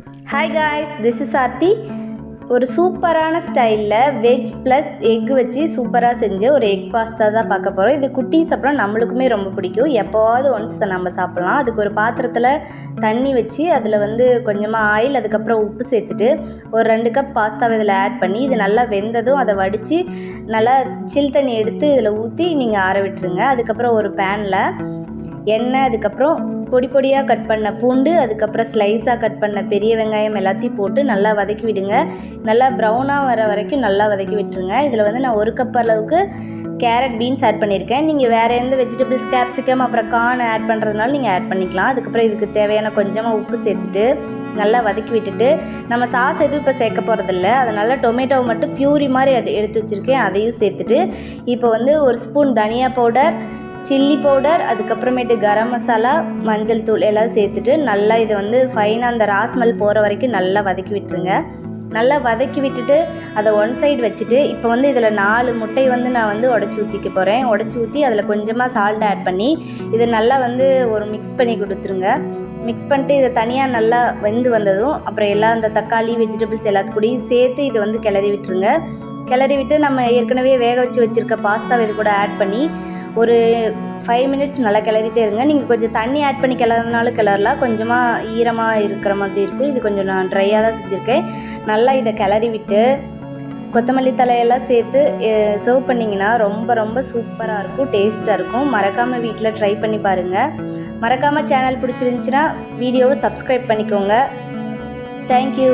Hi guys, this is Aarthi. ஒரு சூப்பரான ஸ்டைலில் வெஜ் ப்ளஸ் எக் வச்சு சூப்பராக செஞ்ச ஒரு எக் பாஸ்தா தான் பார்க்க போகிறோம். இது குட்டீஸ் அப்புறம் நம்மளுக்குமே ரொம்ப பிடிக்கும். எப்போவாவது ஒன்ஸ் நம்ம சாப்பிட்லாம். அதுக்கு ஒரு பாத்திரத்தில் தண்ணி வச்சு அதில் கொஞ்சமாக ஆயில், அதுக்கப்புறம் உப்பு சேர்த்துட்டு ஒரு 2 கப் பாஸ்தாவை இதில் ஆட் பண்ணி இது நல்லா வெந்ததும் அதை வடித்து நல்லா சில் தண்ணி எடுத்து இதில் ஊற்றி நீங்கள் ஆற விட்டுருங்க. அதுக்கப்புறம் ஒரு பேனில் எண்ணெய், அதுக்கப்புறம் பொடி பொடியாக கட் பண்ண பூண்டு, அதுக்கப்புறம் ஸ்லைஸாக கட் பண்ண பெரிய வெங்காயம் எல்லாத்தையும் போட்டு நல்லா வதக்கி விடுங்க. நல்லா ப்ரௌனாக வர வரைக்கும் நல்லா வதக்கி விட்டுருங்க. இதில் நான் 1 கப் அளவுக்கு கேரட், பீன்ஸ் ஆட் பண்ணியிருக்கேன். நீங்கள் வேறு எந்த வெஜிடபிள்ஸ், கேப்சிகம் அப்புறம் கார்ன் ஆட் பண்ணுறதுனால நீங்கள் ஆட் பண்ணிக்கலாம். அதுக்கப்புறம் இதுக்கு தேவையான கொஞ்சமாக உப்பு சேர்த்துட்டு நல்லா வதக்கி விட்டுட்டு, நம்ம சாஸ் எதுவும் இப்போ சேர்க்க போகிறதில்ல, அதனால் டொமேட்டோவை மட்டும் பியூரி மாதிரி எடுத்து வச்சுருக்கேன், அதையும் சேர்த்துட்டு இப்போ 1 ஸ்பூன் தனியா பவுடர், சில்லி பவுடர், அதுக்கப்புறமேட்டு கரம் மசாலா, மஞ்சள் தூள் எல்லாம் சேர்த்துட்டு நல்லா இதை ஃபைனாக அந்த ராஸ்மல் போகிற வரைக்கும் நல்லா வதக்கி விட்டுருங்க. நல்லா வதக்கி விட்டுட்டு அதை ஒன் சைடு வச்சுட்டு இப்போ இதில் 4 முட்டை நான் உடச்சி ஊற்றிக்க போகிறேன். உடச்சி ஊற்றி அதில் கொஞ்சமாக சால்ட் ஆட் பண்ணி இதை நல்லா ஒரு மிக்ஸ் பண்ணி கொடுத்துருங்க. மிக்ஸ் பண்ணிட்டு இதை தனியாக நல்லா வெந்து வந்ததும் அப்புறம் அந்த தக்காளி, வெஜிடபிள்ஸ் எல்லாத்துக்கூடையும் சேர்த்து இதை கிளறி விட்டுருங்க. கிளறி விட்டு நம்ம ஏற்கனவே வேக வச்சு வச்சுருக்க பாஸ்தாவை இது கூட ஆட் பண்ணி ஒரு 5 மினிட்ஸ் நல்லா கிளறிட்டே இருங்க. நீங்கள் கொஞ்சம் தண்ணி ஆட் பண்ணி கிளறினாலும் கிளறலாம், கொஞ்சமாக ஈரமாக இருக்கிற மாதிரி இருக்கும். இது கொஞ்சம் நான் ட்ரையாக தான் செஞ்சுருக்கேன். நல்லா இதை கிளறி விட்டு கொத்தமல்லி தலையெல்லாம் சேர்த்து சர்வ் பண்ணிங்கன்னா ரொம்ப ரொம்ப சூப்பராக இருக்கும், டேஸ்ட்டாக இருக்கும். மறக்காமல் வீட்டில் ட்ரை பண்ணி பாருங்கள். மறக்காமல் சேனல் பிடிச்சிருந்துச்சின்னா வீடியோவை சப்ஸ்கிரைப் பண்ணிக்கோங்க. தேங்க்யூ.